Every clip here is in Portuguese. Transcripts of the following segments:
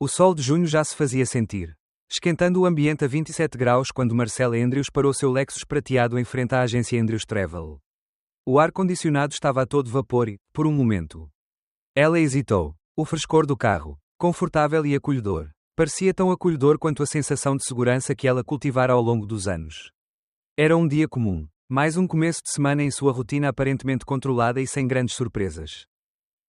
O sol de junho já se fazia sentir, esquentando o ambiente a 27 graus quando Marcela Andrews parou seu Lexus prateado em frente à agência Andrews Travel. O ar-condicionado estava a todo vapor e, por um momento, ela hesitou. O frescor do carro, confortável e acolhedor, parecia tão acolhedor quanto a sensação de segurança que ela cultivara ao longo dos anos. Era um dia comum, mais um começo de semana em sua rotina aparentemente controlada e sem grandes surpresas.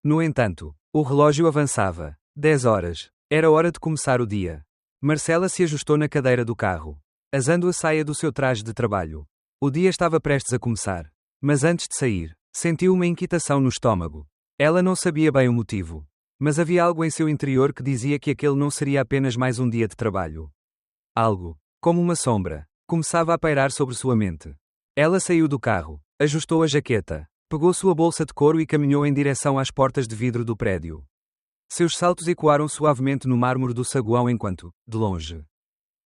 No entanto, o relógio avançava. 10 horas. Era hora de começar o dia. Marcela se ajustou na cadeira do carro, asando a saia do seu traje de trabalho. O dia estava prestes a começar. Mas antes de sair, sentiu uma inquietação no estômago. Ela não sabia bem o motivo. Mas havia algo em seu interior que dizia que aquele não seria apenas mais um dia de trabalho. Algo, como uma sombra, começava a pairar sobre sua mente. Ela saiu do carro, ajustou a jaqueta, pegou sua bolsa de couro e caminhou em direção às portas de vidro do prédio. Seus saltos ecoaram suavemente no mármore do saguão enquanto, de longe,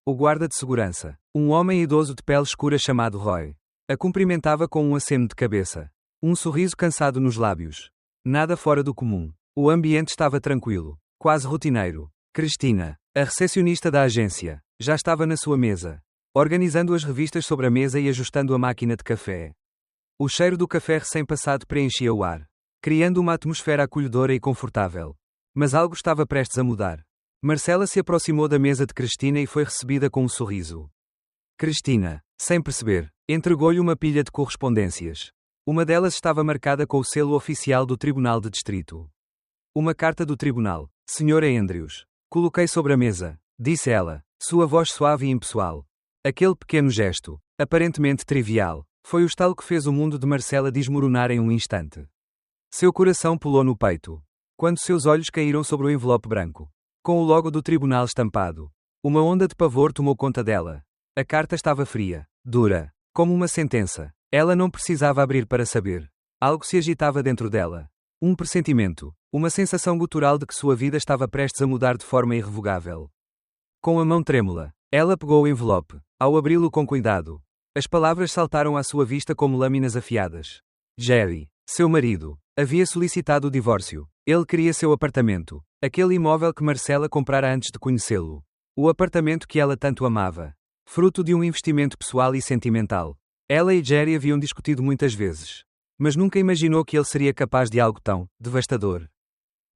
o guarda de segurança, um homem idoso de pele escura chamado Roy, a cumprimentava com um aceno de cabeça, um sorriso cansado nos lábios. Nada fora do comum. O ambiente estava tranquilo, quase rotineiro. Cristina, a recepcionista da agência, já estava na sua mesa, organizando as revistas sobre a mesa e ajustando a máquina de café. O cheiro do café recém-passado preenchia o ar, criando uma atmosfera acolhedora e confortável. Mas algo estava prestes a mudar. Marcela se aproximou da mesa de Cristina e foi recebida com um sorriso. Cristina, sem perceber, entregou-lhe uma pilha de correspondências. Uma delas estava marcada com o selo oficial do Tribunal de Distrito. Uma carta do tribunal, Sra. Andrews. Coloquei sobre a mesa, disse ela, sua voz suave e impessoal. Aquele pequeno gesto, aparentemente trivial, foi o estalo que fez o mundo de Marcela desmoronar em um instante. Seu coração pulou no peito, quando seus olhos caíram sobre o envelope branco, com o logo do tribunal estampado. Uma onda de pavor tomou conta dela. A carta estava fria, dura, como uma sentença. Ela não precisava abrir para saber. Algo se agitava dentro dela. Um pressentimento, uma sensação gutural de que sua vida estava prestes a mudar de forma irrevogável. Com a mão trêmula, ela pegou o envelope. Ao abri-lo com cuidado, as palavras saltaram à sua vista como lâminas afiadas. Jerry, seu marido, havia solicitado o divórcio. Ele queria seu apartamento, aquele imóvel que Marcela comprara antes de conhecê-lo. O apartamento que ela tanto amava. Fruto de um investimento pessoal e sentimental. Ela e Jerry haviam discutido muitas vezes, mas nunca imaginou que ele seria capaz de algo tão devastador.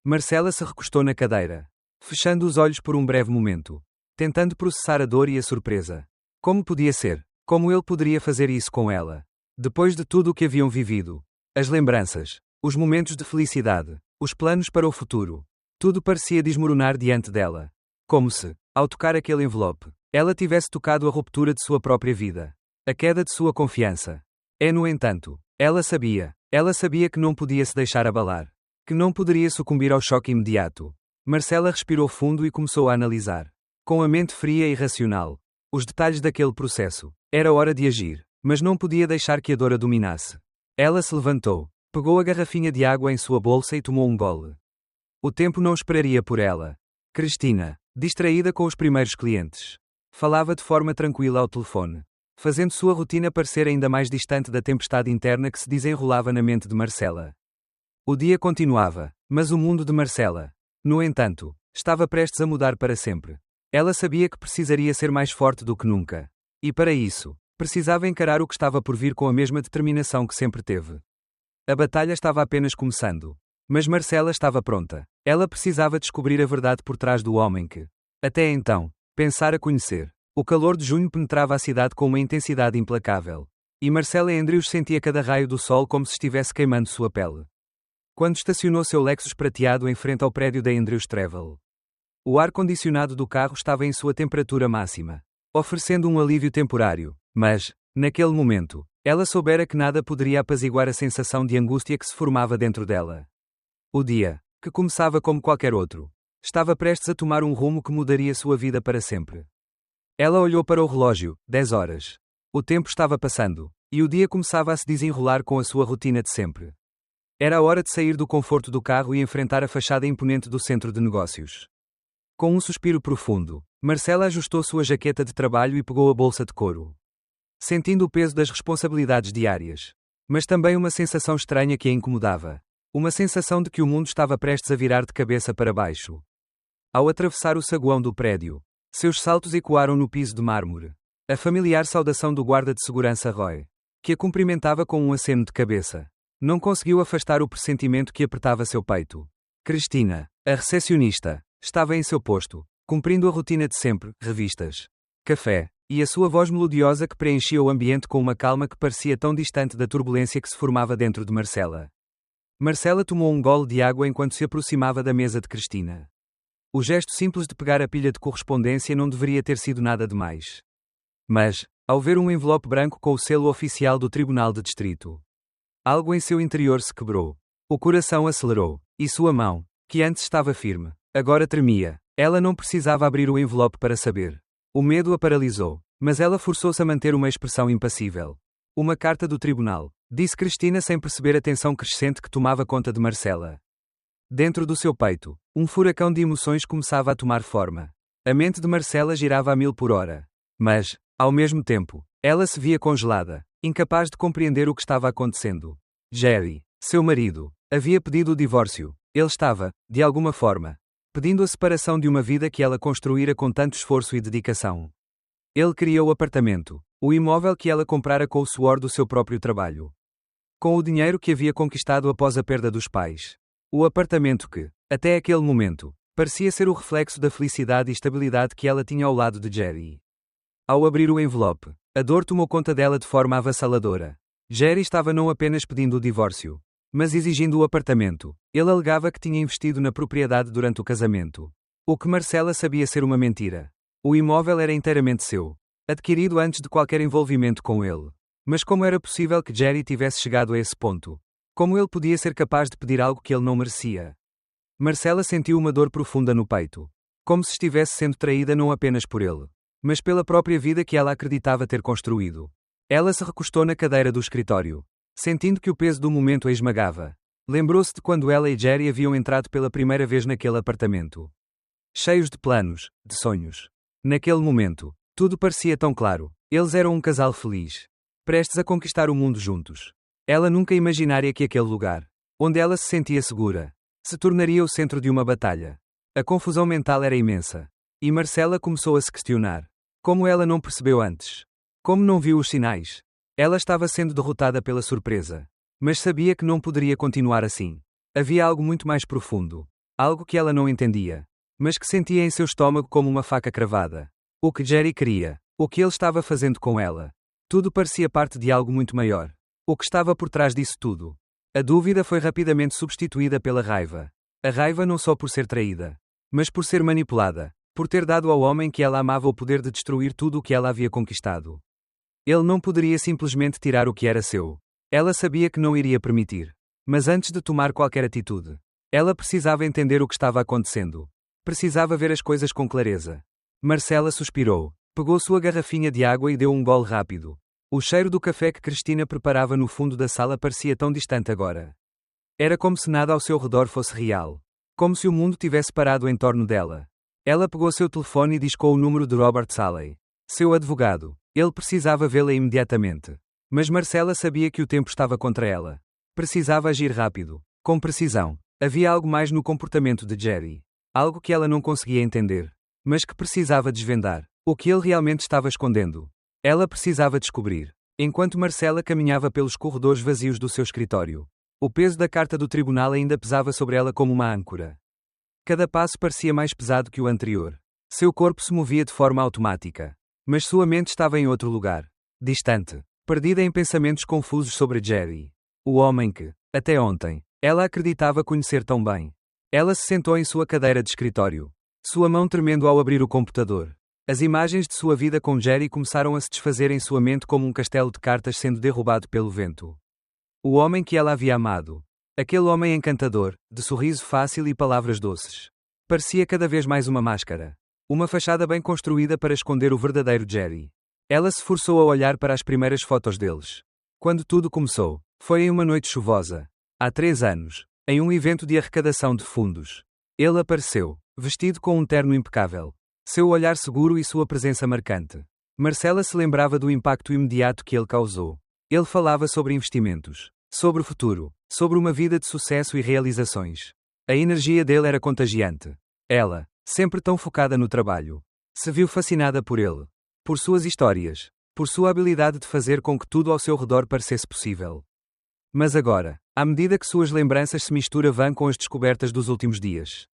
Marcela se recostou na cadeira, fechando os olhos por um breve momento, tentando processar a dor e a surpresa. Como podia ser? Como ele poderia fazer isso com ela? Depois de tudo o que haviam vivido, as lembranças, os momentos de felicidade, os planos para o futuro, tudo parecia desmoronar diante dela. Como se, ao tocar aquele envelope, ela tivesse tocado a ruptura de sua própria vida. A queda de sua confiança. No entanto, ela sabia que não podia se deixar abalar, que não poderia sucumbir ao choque imediato. Marcela respirou fundo e começou a analisar, com a mente fria e racional, os detalhes daquele processo. Era hora de agir, mas não podia deixar que a dor a dominasse. Ela se levantou, pegou a garrafinha de água em sua bolsa e tomou um gole. O tempo não esperaria por ela. Cristina, distraída com os primeiros clientes, falava de forma tranquila ao telefone, fazendo sua rotina parecer ainda mais distante da tempestade interna que se desenrolava na mente de Marcela. O dia continuava, mas o mundo de Marcela, no entanto, estava prestes a mudar para sempre. Ela sabia que precisaria ser mais forte do que nunca. E para isso, precisava encarar o que estava por vir com a mesma determinação que sempre teve. A batalha estava apenas começando. Mas Marcela estava pronta. Ela precisava descobrir a verdade por trás do homem que, até então, pensara conhecer. O calor de junho penetrava a cidade com uma intensidade implacável. E Marcela Andrews sentia cada raio do sol como se estivesse queimando sua pele. Quando estacionou seu Lexus prateado em frente ao prédio da Andrews Travel, o ar-condicionado do carro estava em sua temperatura máxima, oferecendo um alívio temporário. Mas, naquele momento, ela soubera que nada poderia apaziguar a sensação de angústia que se formava dentro dela. O dia, que começava como qualquer outro, estava prestes a tomar um rumo que mudaria sua vida para sempre. Ela olhou para o relógio. 10 horas. O tempo estava passando, e o dia começava a se desenrolar com a sua rotina de sempre. Era a hora de sair do conforto do carro e enfrentar a fachada imponente do centro de negócios. Com um suspiro profundo, Marcela ajustou sua jaqueta de trabalho e pegou a bolsa de couro, sentindo o peso das responsabilidades diárias, mas também uma sensação estranha que a incomodava. Uma sensação de que o mundo estava prestes a virar de cabeça para baixo. Ao atravessar o saguão do prédio, seus saltos ecoaram no piso de mármore. A familiar saudação do guarda de segurança Roy, que a cumprimentava com um aceno de cabeça, não conseguiu afastar o pressentimento que apertava seu peito. Cristina, a recepcionista, estava em seu posto, cumprindo a rotina de sempre, revistas, café, e a sua voz melodiosa que preenchia o ambiente com uma calma que parecia tão distante da turbulência que se formava dentro de Marcela. Marcela tomou um gole de água enquanto se aproximava da mesa de Cristina. O gesto simples de pegar a pilha de correspondência não deveria ter sido nada demais. Mas, ao ver um envelope branco com o selo oficial do Tribunal de Distrito, algo em seu interior se quebrou. O coração acelerou, e sua mão, que antes estava firme, agora tremia. Ela não precisava abrir o envelope para saber. O medo a paralisou, mas ela forçou-se a manter uma expressão impassível. Uma carta do tribunal, disse Cristina sem perceber a tensão crescente que tomava conta de Marcela. Dentro do seu peito, um furacão de emoções começava a tomar forma. A mente de Marcela girava a 1000 por hora. Mas, ao mesmo tempo, ela se via congelada, incapaz de compreender o que estava acontecendo. Jerry, seu marido, havia pedido o divórcio. Ele estava, de alguma forma, pedindo a separação de uma vida que ela construíra com tanto esforço e dedicação. Ele queria o apartamento, o imóvel que ela comprara com o suor do seu próprio trabalho. Com o dinheiro que havia conquistado após a perda dos pais. O apartamento que, até aquele momento, parecia ser o reflexo da felicidade e estabilidade que ela tinha ao lado de Jerry. Ao abrir o envelope, a dor tomou conta dela de forma avassaladora. Jerry estava não apenas pedindo o divórcio, mas exigindo o apartamento. Ele alegava que tinha investido na propriedade durante o casamento. O que Marcela sabia ser uma mentira. O imóvel era inteiramente seu, adquirido antes de qualquer envolvimento com ele. Mas como era possível que Jerry tivesse chegado a esse ponto? Como ele podia ser capaz de pedir algo que ele não merecia? Marcela sentiu uma dor profunda no peito. Como se estivesse sendo traída não apenas por ele, mas pela própria vida que ela acreditava ter construído. Ela se recostou na cadeira do escritório, sentindo que o peso do momento a esmagava. Lembrou-se de quando ela e Jerry haviam entrado pela primeira vez naquele apartamento. Cheios de planos, de sonhos. Naquele momento, tudo parecia tão claro. Eles eram um casal feliz, prestes a conquistar o mundo juntos. Ela nunca imaginaria que aquele lugar, onde ela se sentia segura, se tornaria o centro de uma batalha. A confusão mental era imensa. E Marcela começou a se questionar. Como ela não percebeu antes? Como não viu os sinais? Ela estava sendo derrotada pela surpresa. Mas sabia que não poderia continuar assim. Havia algo muito mais profundo. Algo que ela não entendia, mas que sentia em seu estômago como uma faca cravada. O que Jerry queria. O que ele estava fazendo com ela. Tudo parecia parte de algo muito maior. O que estava por trás disso tudo? A dúvida foi rapidamente substituída pela raiva. A raiva não só por ser traída, mas por ser manipulada, por ter dado ao homem que ela amava o poder de destruir tudo o que ela havia conquistado. Ele não poderia simplesmente tirar o que era seu. Ela sabia que não iria permitir. Mas antes de tomar qualquer atitude, ela precisava entender o que estava acontecendo. Precisava ver as coisas com clareza. Marcela suspirou, pegou sua garrafinha de água e deu um gole rápido. O cheiro do café que Cristina preparava no fundo da sala parecia tão distante agora. Era como se nada ao seu redor fosse real. Como se o mundo tivesse parado em torno dela. Ela pegou seu telefone e discou o número de Robert Saley, seu advogado. Ele precisava vê-la imediatamente. Mas Marcela sabia que o tempo estava contra ela. Precisava agir rápido, com precisão. Havia algo mais no comportamento de Jerry. Algo que ela não conseguia entender, mas que precisava desvendar. O que ele realmente estava escondendo. Ela precisava descobrir. Enquanto Marcela caminhava pelos corredores vazios do seu escritório, o peso da carta do tribunal ainda pesava sobre ela como uma âncora. Cada passo parecia mais pesado que o anterior. Seu corpo se movia de forma automática. Mas sua mente estava em outro lugar. Distante. Perdida em pensamentos confusos sobre Jerry. O homem que, até ontem, ela acreditava conhecer tão bem. Ela se sentou em sua cadeira de escritório. Sua mão tremendo ao abrir o computador. As imagens de sua vida com Jerry começaram a se desfazer em sua mente como um castelo de cartas sendo derrubado pelo vento. O homem que ela havia amado. Aquele homem encantador, de sorriso fácil e palavras doces. Parecia cada vez mais uma máscara. Uma fachada bem construída para esconder o verdadeiro Jerry. Ela se forçou a olhar para as primeiras fotos deles. Quando tudo começou, foi em uma noite chuvosa. Há 3 anos, em um evento de arrecadação de fundos. Ele apareceu, vestido com um terno impecável. Seu olhar seguro e sua presença marcante. Marcela se lembrava do impacto imediato que ele causou. Ele falava sobre investimentos, sobre o futuro, sobre uma vida de sucesso e realizações. A energia dele era contagiante. Ela, Sempre tão focada no trabalho. Se viu fascinada por ele. Por suas histórias. Por sua habilidade de fazer com que tudo ao seu redor parecesse possível. Mas agora, à medida que suas lembranças se misturavam com as descobertas dos últimos dias,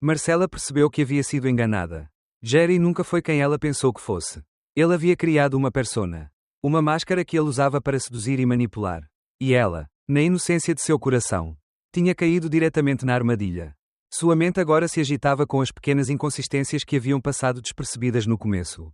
Marcela percebeu que havia sido enganada. Jerry nunca foi quem ela pensou que fosse. Ele havia criado uma persona. Uma máscara que ele usava para seduzir e manipular. E ela, na inocência de seu coração, tinha caído diretamente na armadilha. Sua mente agora se agitava com as pequenas inconsistências que haviam passado despercebidas no começo.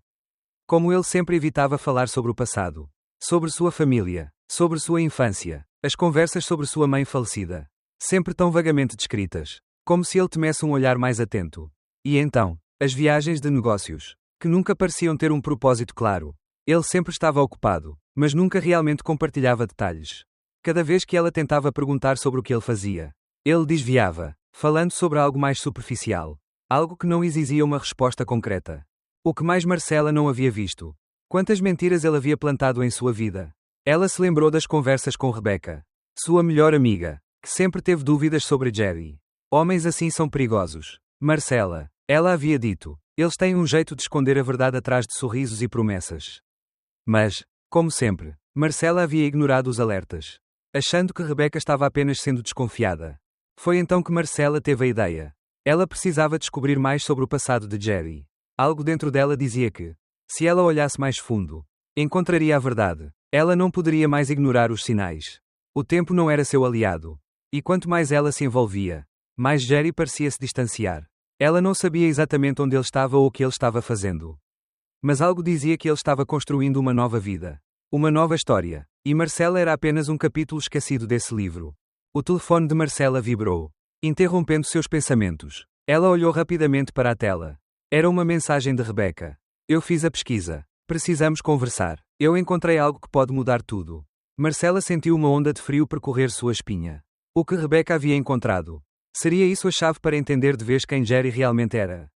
Como ele sempre evitava falar sobre o passado. Sobre sua família. Sobre sua infância. As conversas sobre sua mãe falecida. Sempre tão vagamente descritas. Como se ele temesse um olhar mais atento. E então, as viagens de negócios. Que nunca pareciam ter um propósito claro. Ele sempre estava ocupado, mas nunca realmente compartilhava detalhes. Cada vez que ela tentava perguntar sobre o que ele fazia, ele desviava, falando sobre algo mais superficial. Algo que não exigia uma resposta concreta. O que mais Marcela não havia visto. Quantas mentiras ele havia plantado em sua vida. Ela se lembrou das conversas com Rebecca, sua melhor amiga, que sempre teve dúvidas sobre Jerry. Homens assim são perigosos. Marcela, ela havia dito, eles têm um jeito de esconder a verdade atrás de sorrisos e promessas. Mas, como sempre, Marcela havia ignorado os alertas, achando que Rebecca estava apenas sendo desconfiada. Foi então que Marcela teve a ideia. Ela precisava descobrir mais sobre o passado de Jerry. Algo dentro dela dizia que, se ela olhasse mais fundo, encontraria a verdade. Ela não poderia mais ignorar os sinais. O tempo não era seu aliado. E quanto mais ela se envolvia, mais Jerry parecia se distanciar. Ela não sabia exatamente onde ele estava ou o que ele estava fazendo. Mas algo dizia que ele estava construindo uma nova vida. Uma nova história. E Marcela era apenas um capítulo esquecido desse livro. O telefone de Marcela vibrou, interrompendo seus pensamentos. Ela olhou rapidamente para a tela. Era uma mensagem de Rebecca. Eu fiz a pesquisa. Precisamos conversar. Eu encontrei algo que pode mudar tudo. Marcela sentiu uma onda de frio percorrer sua espinha. O que Rebecca havia encontrado. Seria isso a chave para entender de vez quem Jerry realmente era?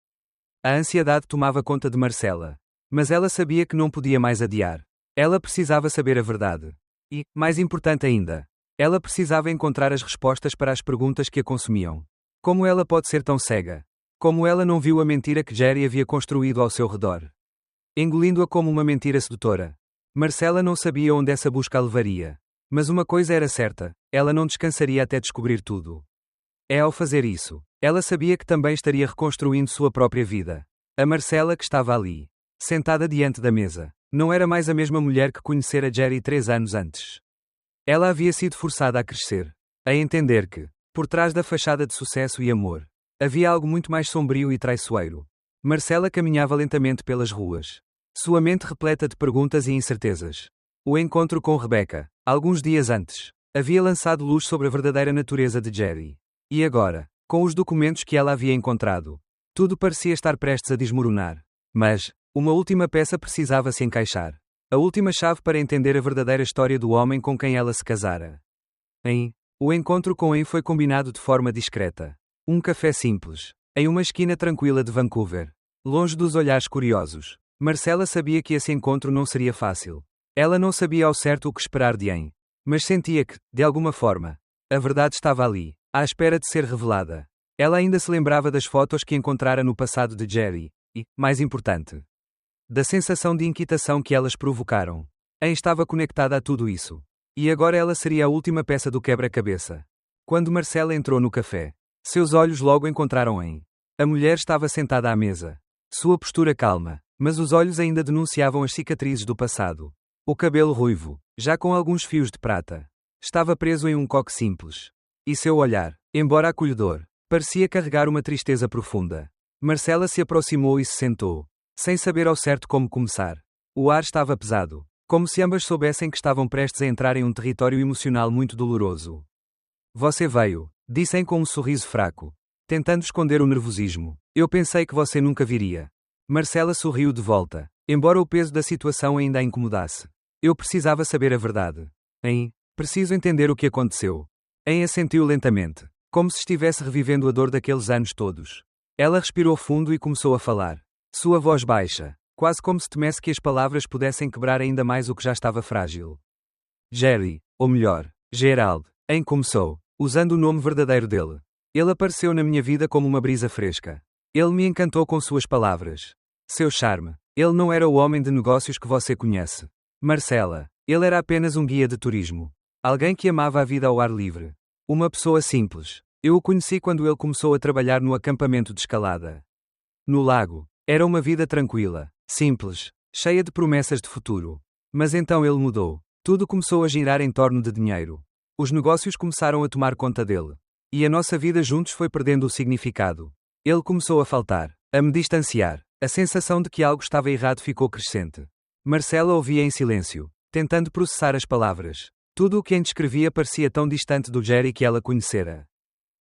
A ansiedade tomava conta de Marcela. Mas ela sabia que não podia mais adiar. Ela precisava saber a verdade. E, mais importante ainda, ela precisava encontrar as respostas para as perguntas que a consumiam. Como ela pode ser tão cega? Como ela não viu a mentira que Jerry havia construído ao seu redor? Engolindo-a como uma mentira sedutora. Marcela não sabia onde essa busca a levaria. Mas uma coisa era certa, ela não descansaria até descobrir tudo. Ao fazer isso, ela sabia que também estaria reconstruindo sua própria vida. A Marcela que estava ali, sentada diante da mesa, não era mais a mesma mulher que conhecera Jerry 3 anos antes. Ela havia sido forçada a crescer, a entender que, por trás da fachada de sucesso e amor, havia algo muito mais sombrio e traiçoeiro. Marcela caminhava lentamente pelas ruas, sua mente repleta de perguntas e incertezas. O encontro com Rebecca, alguns dias antes, havia lançado luz sobre a verdadeira natureza de Jerry. E agora, com os documentos que ela havia encontrado, tudo parecia estar prestes a desmoronar. Mas, uma última peça precisava se encaixar. A última chave para entender a verdadeira história do homem com quem ela se casara. O encontro com Anne foi combinado de forma discreta. Um café simples, em uma esquina tranquila de Vancouver, longe dos olhares curiosos. Marcela sabia que esse encontro não seria fácil. Ela não sabia ao certo o que esperar de Anne, mas sentia que, de alguma forma, a verdade estava ali, à espera de ser revelada. Ela ainda se lembrava das fotos que encontrara no passado de Jerry, e, mais importante, da sensação de inquietação que elas provocaram. Anne estava conectada a tudo isso. E agora ela seria a última peça do quebra-cabeça. Quando Marcela entrou no café, seus olhos logo encontraram Anne. A mulher estava sentada à mesa. Sua postura calma, mas os olhos ainda denunciavam as cicatrizes do passado. O cabelo ruivo, já com alguns fios de prata, estava preso em um coque simples. E seu olhar, embora acolhedor, parecia carregar uma tristeza profunda. Marcela se aproximou e se sentou, sem saber ao certo como começar. O ar estava pesado, como se ambas soubessem que estavam prestes a entrar em um território emocional muito doloroso. Você veio, disse Anne com um sorriso fraco, tentando esconder o nervosismo. Eu pensei que você nunca viria. Marcela sorriu de volta, embora o peso da situação ainda a incomodasse. Eu precisava saber a verdade. Anne, preciso entender o que aconteceu. Anne assentiu lentamente, como se estivesse revivendo a dor daqueles anos todos. Ela respirou fundo e começou a falar. Sua voz baixa, quase como se temesse que as palavras pudessem quebrar ainda mais o que já estava frágil. Jerry, ou melhor, Gerald, Anne começou, usando o nome verdadeiro dele. Ele apareceu na minha vida como uma brisa fresca. Ele me encantou com suas palavras. Seu charme. Ele não era o homem de negócios que você conhece. Marcela. Ele era apenas um guia de turismo. Alguém que amava a vida ao ar livre. Uma pessoa simples. Eu o conheci quando ele começou a trabalhar no acampamento de escalada. No lago. Era uma vida tranquila, simples, cheia de promessas de futuro. Mas então ele mudou. Tudo começou a girar em torno de dinheiro. Os negócios começaram a tomar conta dele. E a nossa vida juntos foi perdendo o significado. Ele começou a faltar, a me distanciar. A sensação de que algo estava errado ficou crescente. Marcela ouvia em silêncio, tentando processar as palavras. Tudo o que descrevia parecia tão distante do Jerry que ela conhecera.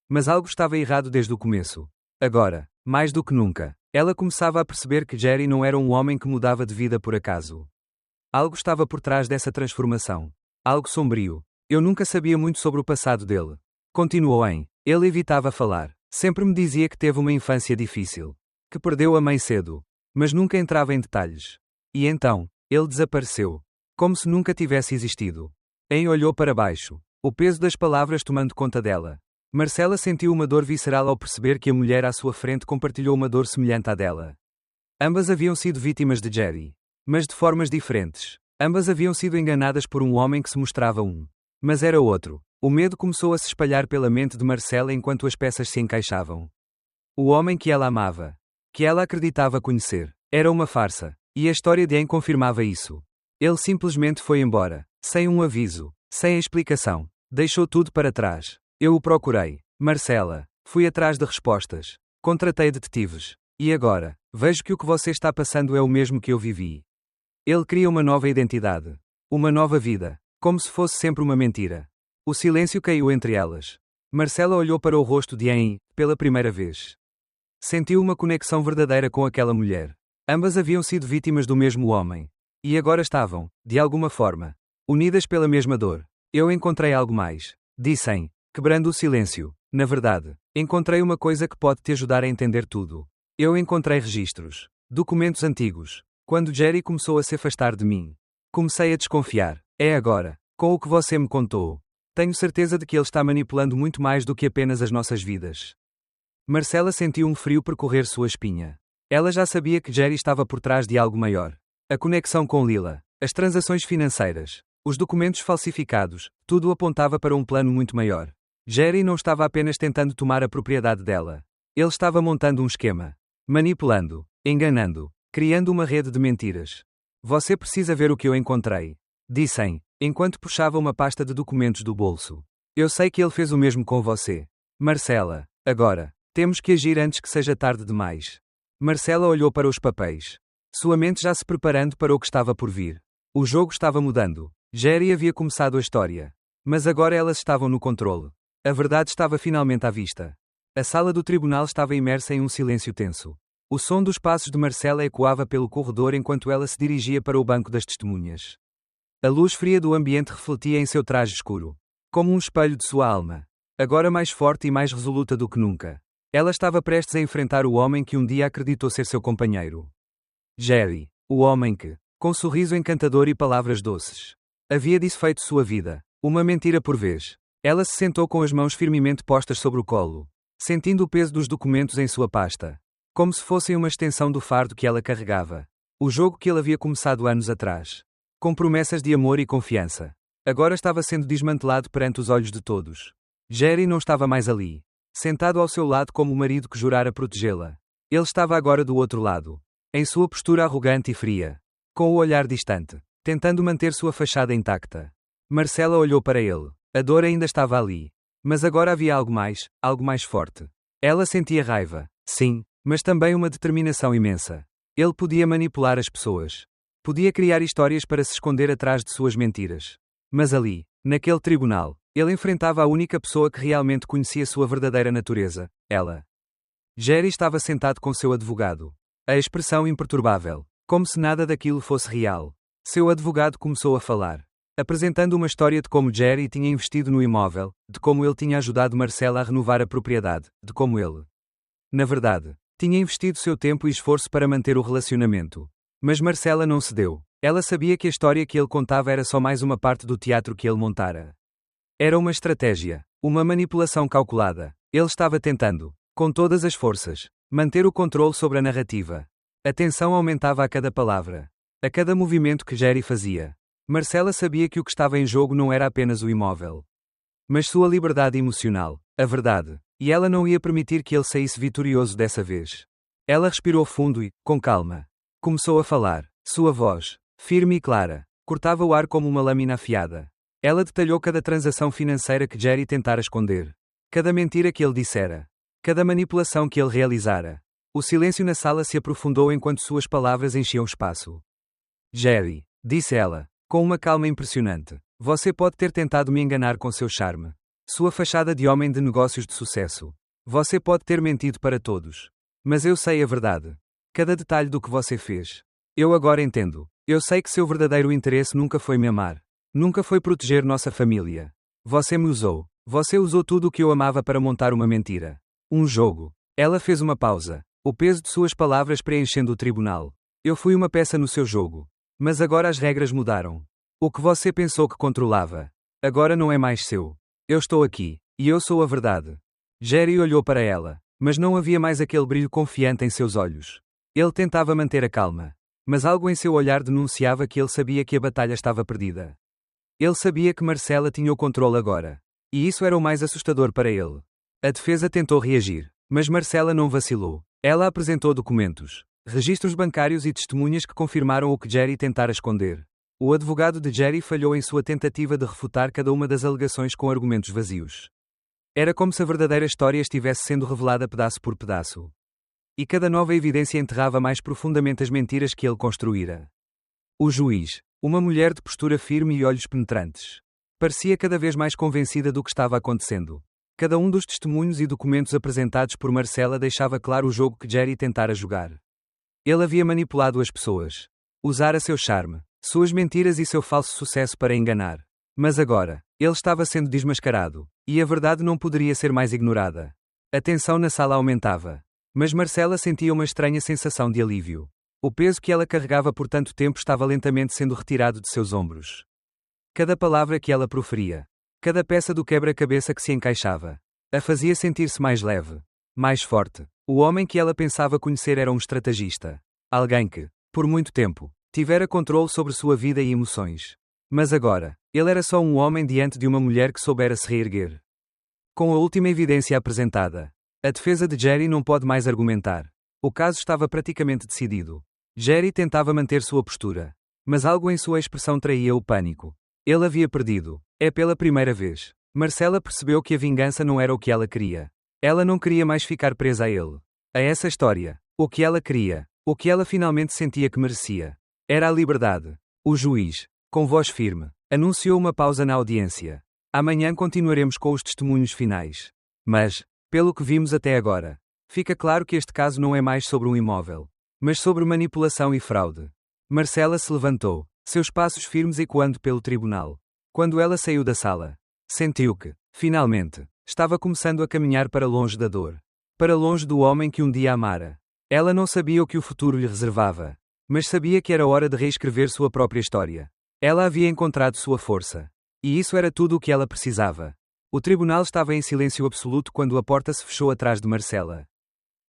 Mas algo estava errado desde o começo. Agora, mais do que nunca, ela começava a perceber que Jerry não era um homem que mudava de vida por acaso. Algo estava por trás dessa transformação. Algo sombrio. Eu nunca sabia muito sobre o passado dele. Continuou em. Ele evitava falar. Sempre me dizia que teve uma infância difícil. Que perdeu a mãe cedo. Mas nunca entrava em detalhes. E então, ele desapareceu. Como se nunca tivesse existido. Em olhou para baixo. O peso das palavras tomando conta dela. Marcela sentiu uma dor visceral ao perceber que a mulher à sua frente compartilhou uma dor semelhante à dela. Ambas haviam sido vítimas de Jerry. Mas de formas diferentes. Ambas haviam sido enganadas por um homem que se mostrava um. Mas era outro. O medo começou a se espalhar pela mente de Marcela enquanto as peças se encaixavam. O homem que ela amava, que ela acreditava conhecer, era uma farsa, e a história de Anne confirmava isso. Ele simplesmente foi embora, sem um aviso, sem explicação. Deixou tudo para trás. Eu o procurei, Marcela. Fui atrás de respostas. Contratei detetives. E agora, vejo que o que você está passando é o mesmo que eu vivi. Ele cria uma nova identidade. Uma nova vida. Como se fosse sempre uma mentira. O silêncio caiu entre elas. Marcela olhou para o rosto de Anne, pela primeira vez. Sentiu uma conexão verdadeira com aquela mulher. Ambas haviam sido vítimas do mesmo homem. E agora estavam, de alguma forma, unidas pela mesma dor. Eu encontrei algo mais. Disse Anne, quebrando o silêncio. Na verdade, encontrei uma coisa que pode te ajudar a entender tudo. Eu encontrei registros. Documentos antigos. Quando Jerry começou a se afastar de mim. Comecei a desconfiar. É agora, com o que você me contou. Tenho certeza de que ele está manipulando muito mais do que apenas as nossas vidas. Marcela sentiu um frio percorrer sua espinha. Ela já sabia que Jerry estava por trás de algo maior. A conexão com Lila, as transações financeiras, os documentos falsificados, tudo apontava para um plano muito maior. Jerry não estava apenas tentando tomar a propriedade dela. Ele estava montando um esquema. Manipulando, enganando, criando uma rede de mentiras. Você precisa ver o que eu encontrei. Disse Anne, enquanto puxava uma pasta de documentos do bolso. Eu sei que ele fez o mesmo com você. Marcela, agora, temos que agir antes que seja tarde demais. Marcela olhou para os papéis. Sua mente já se preparando para o que estava por vir. O jogo estava mudando. Jerry havia começado a história. Mas agora elas estavam no controle. A verdade estava finalmente à vista. A sala do tribunal estava imersa em um silêncio tenso. O som dos passos de Marcela ecoava pelo corredor enquanto ela se dirigia para o banco das testemunhas. A luz fria do ambiente refletia em seu traje escuro. Como um espelho de sua alma. Agora mais forte e mais resoluta do que nunca. Ela estava prestes a enfrentar o homem que um dia acreditou ser seu companheiro. Jerry, o homem que, com sorriso encantador e palavras doces, havia desfeito sua vida, uma mentira por vez. Ela se sentou com as mãos firmemente postas sobre o colo, sentindo o peso dos documentos em sua pasta, como se fossem uma extensão do fardo que ela carregava. O jogo que ele havia começado anos atrás, com promessas de amor e confiança, agora estava sendo desmantelado perante os olhos de todos. Jerry não estava mais ali, sentado ao seu lado como o marido que jurara protegê-la. Ele estava agora do outro lado, em sua postura arrogante e fria, com o olhar distante, tentando manter sua fachada intacta. Marcela olhou para ele. A dor ainda estava ali. Mas agora havia algo mais forte. Ela sentia raiva, sim, mas também uma determinação imensa. Ele podia manipular as pessoas. Podia criar histórias para se esconder atrás de suas mentiras. Mas ali, naquele tribunal, ele enfrentava a única pessoa que realmente conhecia sua verdadeira natureza, ela. Jerry estava sentado com seu advogado. A expressão imperturbável, como se nada daquilo fosse real. Seu advogado começou a falar, apresentando uma história de como Jerry tinha investido no imóvel, de como ele tinha ajudado Marcela a renovar a propriedade, de como ele, na verdade, tinha investido seu tempo e esforço para manter o relacionamento. Mas Marcela não cedeu. Ela sabia que a história que ele contava era só mais uma parte do teatro que ele montara. Era uma estratégia, uma manipulação calculada. Ele estava tentando, com todas as forças, Manter o controle sobre a narrativa. A tensão aumentava a cada palavra. A cada movimento que Jerry fazia. Marcela sabia que o que estava em jogo não era apenas o imóvel, mas sua liberdade emocional, a verdade. E ela não ia permitir que ele saísse vitorioso dessa vez. Ela respirou fundo e, com calma, começou a falar. Sua voz, firme e clara, cortava o ar como uma lâmina afiada. Ela detalhou cada transação financeira que Jerry tentara esconder. Cada mentira que ele dissera. Cada manipulação que ele realizara. O silêncio na sala se aprofundou enquanto suas palavras enchiam espaço. Jerry, disse ela, com uma calma impressionante, você pode ter tentado me enganar com seu charme. Sua fachada de homem de negócios de sucesso. Você pode ter mentido para todos. Mas eu sei a verdade. Cada detalhe do que você fez. Eu agora entendo. Eu sei que seu verdadeiro interesse nunca foi me amar. Nunca foi proteger nossa família. Você me usou. Você usou tudo o que eu amava para montar uma mentira. Um jogo. Ela fez uma pausa. O peso de suas palavras preenchendo o tribunal. Eu fui uma peça no seu jogo. Mas agora as regras mudaram. O que você pensou que controlava, agora não é mais seu. Eu estou aqui. E eu sou a verdade. Jerry olhou para ela, mas não havia mais aquele brilho confiante em seus olhos. Ele tentava manter a calma. Mas algo em seu olhar denunciava que ele sabia que a batalha estava perdida. Ele sabia que Marcela tinha o controle agora. E isso era o mais assustador para ele. A defesa tentou reagir, mas Marcela não vacilou. Ela apresentou documentos, registros bancários e testemunhas que confirmaram o que Jerry tentara esconder. O advogado de Jerry falhou em sua tentativa de refutar cada uma das alegações com argumentos vazios. Era como se a verdadeira história estivesse sendo revelada pedaço por pedaço. E cada nova evidência enterrava mais profundamente as mentiras que ele construíra. O juiz, uma mulher de postura firme e olhos penetrantes, parecia cada vez mais convencida do que estava acontecendo. Cada um dos testemunhos e documentos apresentados por Marcela deixava claro o jogo que Jerry tentara jogar. Ele havia manipulado as pessoas. Usara seu charme, suas mentiras e seu falso sucesso para enganar. Mas agora, ele estava sendo desmascarado, e a verdade não poderia ser mais ignorada. A tensão na sala aumentava. Mas Marcela sentia uma estranha sensação de alívio. O peso que ela carregava por tanto tempo estava lentamente sendo retirado de seus ombros. Cada palavra que ela proferia, cada peça do quebra-cabeça que se encaixava, a fazia sentir-se mais leve, mais forte. O homem que ela pensava conhecer era um estrategista. Alguém que, por muito tempo, tivera controle sobre sua vida e emoções. Mas agora, ele era só um homem diante de uma mulher que soubera se reerguer. Com a última evidência apresentada, a defesa de Jerry não pode mais argumentar. O caso estava praticamente decidido. Jerry tentava manter sua postura. Mas algo em sua expressão traía o pânico. Ele havia perdido. É pela primeira vez. Marcela percebeu que a vingança não era o que ela queria. Ela não queria mais ficar presa a ele. A essa história. O que ela queria. O que ela finalmente sentia que merecia. Era a liberdade. O juiz, com voz firme, anunciou uma pausa na audiência. Amanhã continuaremos com os testemunhos finais. Mas, pelo que vimos até agora, fica claro que este caso não é mais sobre um imóvel, mas sobre manipulação e fraude. Marcela se levantou, seus passos firmes ecoando pelo tribunal. Quando ela saiu da sala, sentiu que, finalmente, estava começando a caminhar para longe da dor. Para longe do homem que um dia amara. Ela não sabia o que o futuro lhe reservava, mas sabia que era hora de reescrever sua própria história. Ela havia encontrado sua força. E isso era tudo o que ela precisava. O tribunal estava em silêncio absoluto quando a porta se fechou atrás de Marcela.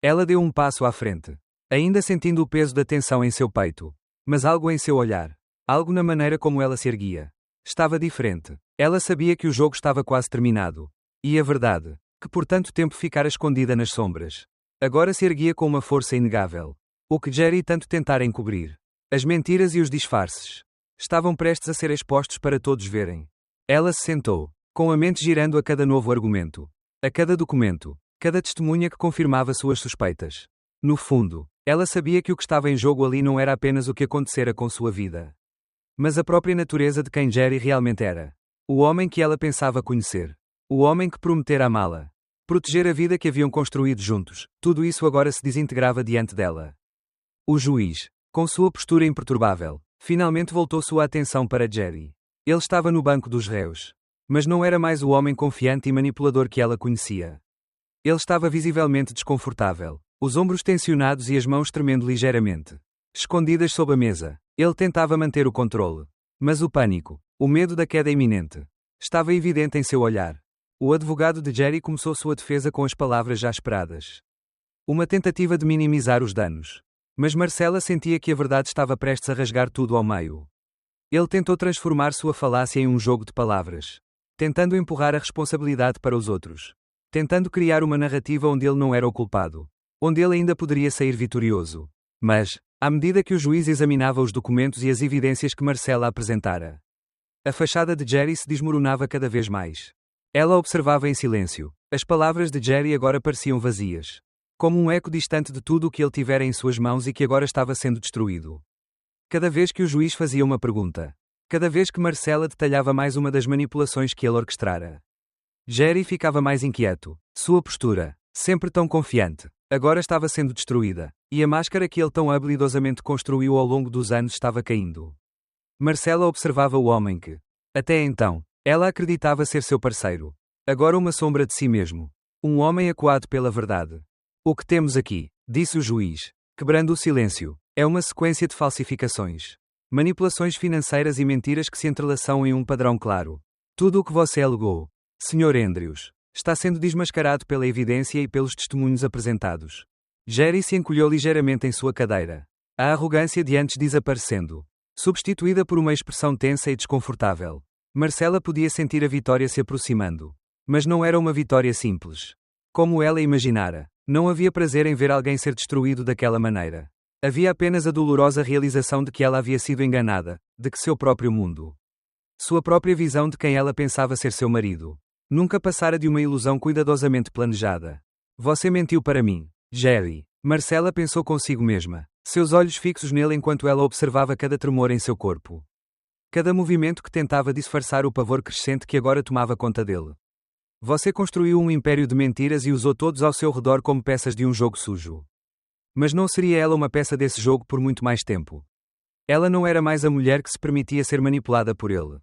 Ela deu um passo à frente, ainda sentindo o peso da tensão em seu peito. Mas algo em seu olhar, algo na maneira como ela se erguia, estava diferente. Ela sabia que o jogo estava quase terminado. E a verdade, que por tanto tempo ficara escondida nas sombras, agora se erguia com uma força inegável. O que Jerry tanto tentara encobrir, as mentiras e os disfarces, estavam prestes a ser expostos para todos verem. Ela se sentou, com a mente girando a cada novo argumento, a cada documento, cada testemunha que confirmava suas suspeitas. No fundo, ela sabia que o que estava em jogo ali não era apenas o que acontecera com sua vida, mas a própria natureza de quem Jerry realmente era. O homem que ela pensava conhecer. O homem que prometera amá-la. Proteger a vida que haviam construído juntos. Tudo isso agora se desintegrava diante dela. O juiz, com sua postura imperturbável, finalmente voltou sua atenção para Jerry. Ele estava no banco dos réus. Mas não era mais o homem confiante e manipulador que ela conhecia. Ele estava visivelmente desconfortável, os ombros tensionados e as mãos tremendo ligeiramente. Escondidas sob a mesa, ele tentava manter o controle. Mas o pânico, o medo da queda iminente, estava evidente em seu olhar. O advogado de Jerry começou sua defesa com as palavras já esperadas. Uma tentativa de minimizar os danos. Mas Marcela sentia que a verdade estava prestes a rasgar tudo ao meio. Ele tentou transformar sua falácia em um jogo de palavras. Tentando empurrar a responsabilidade para os outros. Tentando criar uma narrativa onde ele não era o culpado. Onde ele ainda poderia sair vitorioso. Mas, à medida que o juiz examinava os documentos e as evidências que Marcela apresentara, a fachada de Jerry se desmoronava cada vez mais. Ela observava em silêncio. As palavras de Jerry agora pareciam vazias. Como um eco distante de tudo o que ele tivera em suas mãos e que agora estava sendo destruído. Cada vez que o juiz fazia uma pergunta. Cada vez que Marcela detalhava mais uma das manipulações que ele orquestrara. Jerry ficava mais inquieto. Sua postura, sempre tão confiante, agora estava sendo destruída, e a máscara que ele tão habilidosamente construiu ao longo dos anos estava caindo. Marcela observava o homem que, até então, ela acreditava ser seu parceiro. Agora uma sombra de si mesmo. Um homem acuado pela verdade. O que temos aqui, disse o juiz, quebrando o silêncio, é uma sequência de falsificações. Manipulações financeiras e mentiras que se entrelaçam em um padrão claro. Tudo o que você alegou, Sr. Andrews, está sendo desmascarado pela evidência e pelos testemunhos apresentados. Jerry se encolheu ligeiramente em sua cadeira. A arrogância de antes desaparecendo. Substituída por uma expressão tensa e desconfortável. Marcela podia sentir a vitória se aproximando. Mas não era uma vitória simples. Como ela imaginara, não havia prazer em ver alguém ser destruído daquela maneira. Havia apenas a dolorosa realização de que ela havia sido enganada, de que seu próprio mundo. Sua própria visão de quem ela pensava ser seu marido. Nunca passara de uma ilusão cuidadosamente planejada. Você mentiu para mim, Jerry. Marcela pensou consigo mesma, seus olhos fixos nele enquanto ela observava cada tremor em seu corpo. Cada movimento que tentava disfarçar o pavor crescente que agora tomava conta dele. Você construiu um império de mentiras e usou todos ao seu redor como peças de um jogo sujo. Mas não seria ela uma peça desse jogo por muito mais tempo. Ela não era mais a mulher que se permitia ser manipulada por ele.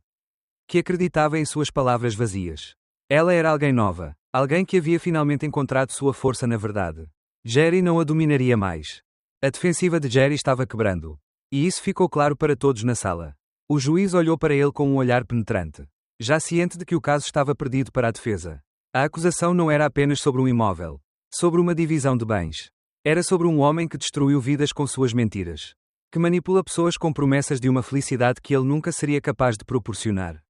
Que acreditava em suas palavras vazias. Ela era alguém nova, alguém que havia finalmente encontrado sua força na verdade. Jerry não a dominaria mais. A defensiva de Jerry estava quebrando. E isso ficou claro para todos na sala. O juiz olhou para ele com um olhar penetrante. Já ciente de que o caso estava perdido para a defesa. A acusação não era apenas sobre um imóvel. Sobre uma divisão de bens. Era sobre um homem que destruiu vidas com suas mentiras. Que manipula pessoas com promessas de uma felicidade que ele nunca seria capaz de proporcionar.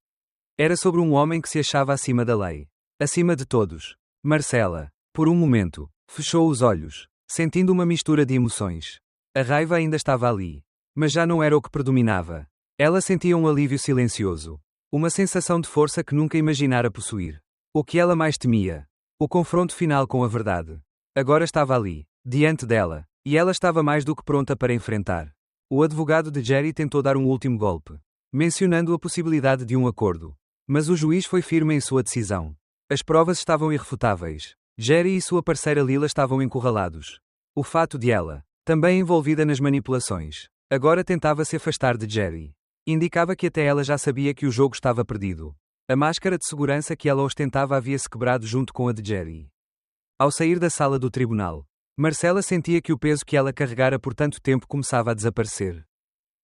Era sobre um homem que se achava acima da lei. Acima de todos. Marcela, por um momento, fechou os olhos, sentindo uma mistura de emoções. A raiva ainda estava ali. Mas já não era o que predominava. Ela sentia um alívio silencioso. Uma sensação de força que nunca imaginara possuir. O que ela mais temia. O confronto final com a verdade. Agora estava ali, diante dela, e ela estava mais do que pronta para enfrentar. O advogado de Jerry tentou dar um último golpe, mencionando a possibilidade de um acordo. Mas o juiz foi firme em sua decisão. As provas estavam irrefutáveis. Jerry e sua parceira Lila estavam encurralados. O fato de ela, também envolvida nas manipulações, agora tentava se afastar de Jerry. Indicava que até ela já sabia que o jogo estava perdido. A máscara de segurança que ela ostentava havia-se quebrado junto com a de Jerry. Ao sair da sala do tribunal, Marcela sentia que o peso que ela carregara por tanto tempo começava a desaparecer.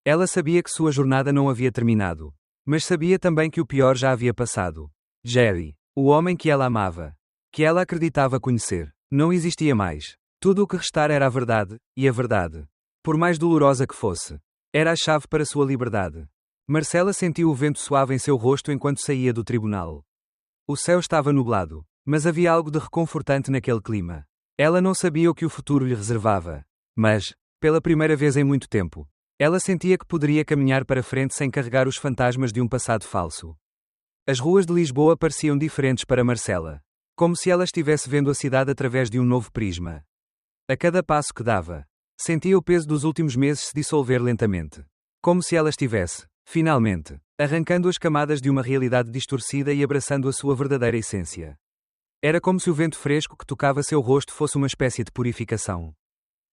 Ela sabia que sua jornada não havia terminado. Mas sabia também que o pior já havia passado. Jerry, o homem que ela amava, que ela acreditava conhecer, não existia mais. Tudo o que restara era a verdade, e a verdade, por mais dolorosa que fosse, era a chave para sua liberdade. Marcela sentiu o vento suave em seu rosto enquanto saía do tribunal. O céu estava nublado, mas havia algo de reconfortante naquele clima. Ela não sabia o que o futuro lhe reservava. Mas, pela primeira vez em muito tempo, ela sentia que poderia caminhar para frente sem carregar os fantasmas de um passado falso. As ruas de Lisboa pareciam diferentes para Marcela. Como se ela estivesse vendo a cidade através de um novo prisma. A cada passo que dava, sentia o peso dos últimos meses se dissolver lentamente. Como se ela estivesse, finalmente, arrancando as camadas de uma realidade distorcida e abraçando a sua verdadeira essência. Era como se o vento fresco que tocava seu rosto fosse uma espécie de purificação.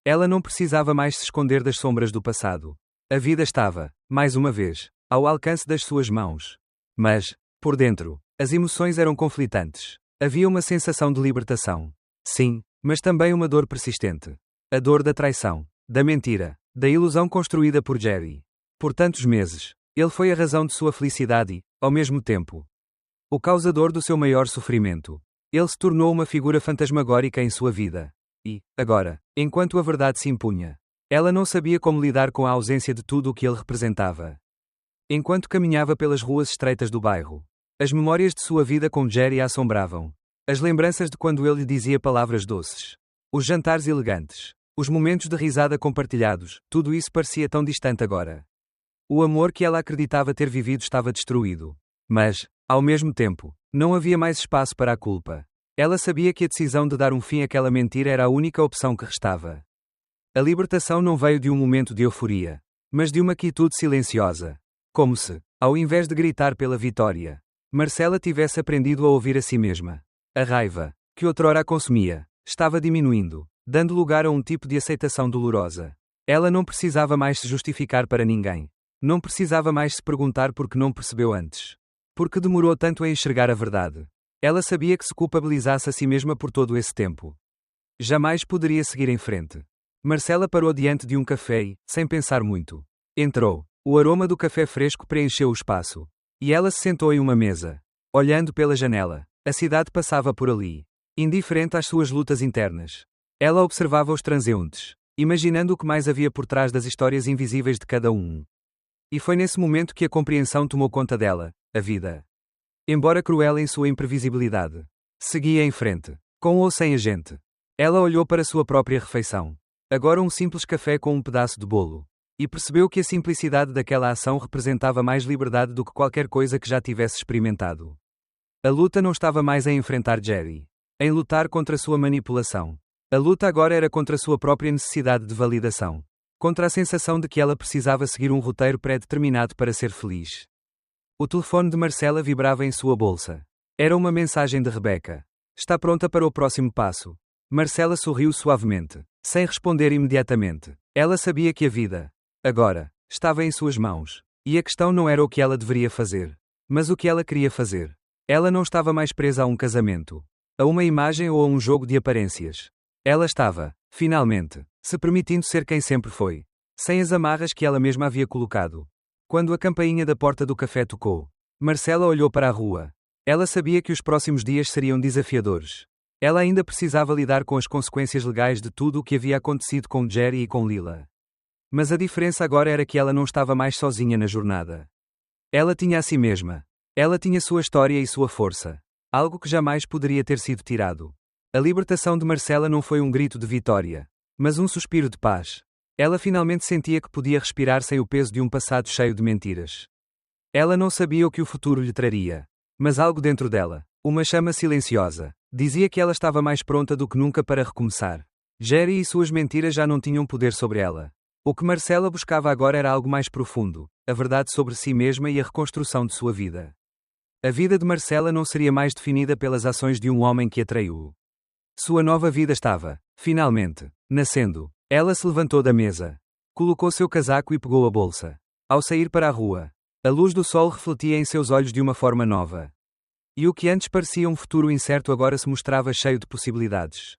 Ela não precisava mais se esconder das sombras do passado. A vida estava, mais uma vez, ao alcance das suas mãos. Mas, por dentro, as emoções eram conflitantes. Havia uma sensação de libertação. Sim, mas também uma dor persistente. A dor da traição, da mentira, da ilusão construída por Jerry. Por tantos meses, ele foi a razão de sua felicidade e, ao mesmo tempo, o causador do seu maior sofrimento. Ele se tornou uma figura fantasmagórica em sua vida. E, agora, enquanto a verdade se impunha, ela não sabia como lidar com a ausência de tudo o que ele representava. Enquanto caminhava pelas ruas estreitas do bairro, as memórias de sua vida com Jerry a assombravam. As lembranças de quando ele lhe dizia palavras doces. Os jantares elegantes. Os momentos de risada compartilhados, tudo isso parecia tão distante agora. O amor que ela acreditava ter vivido estava destruído. Mas, ao mesmo tempo, não havia mais espaço para a culpa. Ela sabia que a decisão de dar um fim àquela mentira era a única opção que restava. A libertação não veio de um momento de euforia, mas de uma quietude silenciosa. Como se, ao invés de gritar pela vitória, Marcela tivesse aprendido a ouvir a si mesma. A raiva, que outrora a consumia, estava diminuindo, dando lugar a um tipo de aceitação dolorosa. Ela não precisava mais se justificar para ninguém. Não precisava mais se perguntar por que não percebeu antes. Por que demorou tanto a enxergar a verdade? Ela sabia que se culpabilizasse a si mesma por todo esse tempo, jamais poderia seguir em frente. Marcela parou diante de um café e, sem pensar muito, entrou. O aroma do café fresco preencheu o espaço. E ela se sentou em uma mesa. Olhando pela janela, a cidade passava por ali, indiferente às suas lutas internas. Ela observava os transeuntes, imaginando o que mais havia por trás das histórias invisíveis de cada um. E foi nesse momento que a compreensão tomou conta dela. A vida, embora cruel em sua imprevisibilidade, seguia em frente, com ou sem a gente. Ela olhou para sua própria refeição. Agora um simples café com um pedaço de bolo. E percebeu que a simplicidade daquela ação representava mais liberdade do que qualquer coisa que já tivesse experimentado. A luta não estava mais em enfrentar Jerry, em lutar contra sua manipulação. A luta agora era contra sua própria necessidade de validação. Contra a sensação de que ela precisava seguir um roteiro pré-determinado para ser feliz. O telefone de Marcela vibrava em sua bolsa. Era uma mensagem de Rebecca. Está pronta para o próximo passo. Marcela sorriu suavemente, sem responder imediatamente. Ela sabia que a vida, agora, estava em suas mãos. E a questão não era o que ela deveria fazer, mas o que ela queria fazer. Ela não estava mais presa a um casamento, a uma imagem ou a um jogo de aparências. Ela estava, finalmente, se permitindo ser quem sempre foi, sem as amarras que ela mesma havia colocado. Quando a campainha da porta do café tocou, Marcela olhou para a rua. Ela sabia que os próximos dias seriam desafiadores. Ela ainda precisava lidar com as consequências legais de tudo o que havia acontecido com Jerry e com Lila. Mas a diferença agora era que ela não estava mais sozinha na jornada. Ela tinha a si mesma. Ela tinha sua história e sua força. Algo que jamais poderia ter sido tirado. A libertação de Marcela não foi um grito de vitória, mas um suspiro de paz. Ela finalmente sentia que podia respirar sem o peso de um passado cheio de mentiras. Ela não sabia o que o futuro lhe traria. Mas algo dentro dela, uma chama silenciosa, dizia que ela estava mais pronta do que nunca para recomeçar. Jerry e suas mentiras já não tinham poder sobre ela. O que Marcela buscava agora era algo mais profundo, a verdade sobre si mesma e a reconstrução de sua vida. A vida de Marcela não seria mais definida pelas ações de um homem que a traiu. Sua nova vida estava, finalmente, nascendo. Ela se levantou da mesa. Colocou seu casaco e pegou a bolsa. Ao sair para a rua, a luz do sol refletia em seus olhos de uma forma nova. E o que antes parecia um futuro incerto agora se mostrava cheio de possibilidades.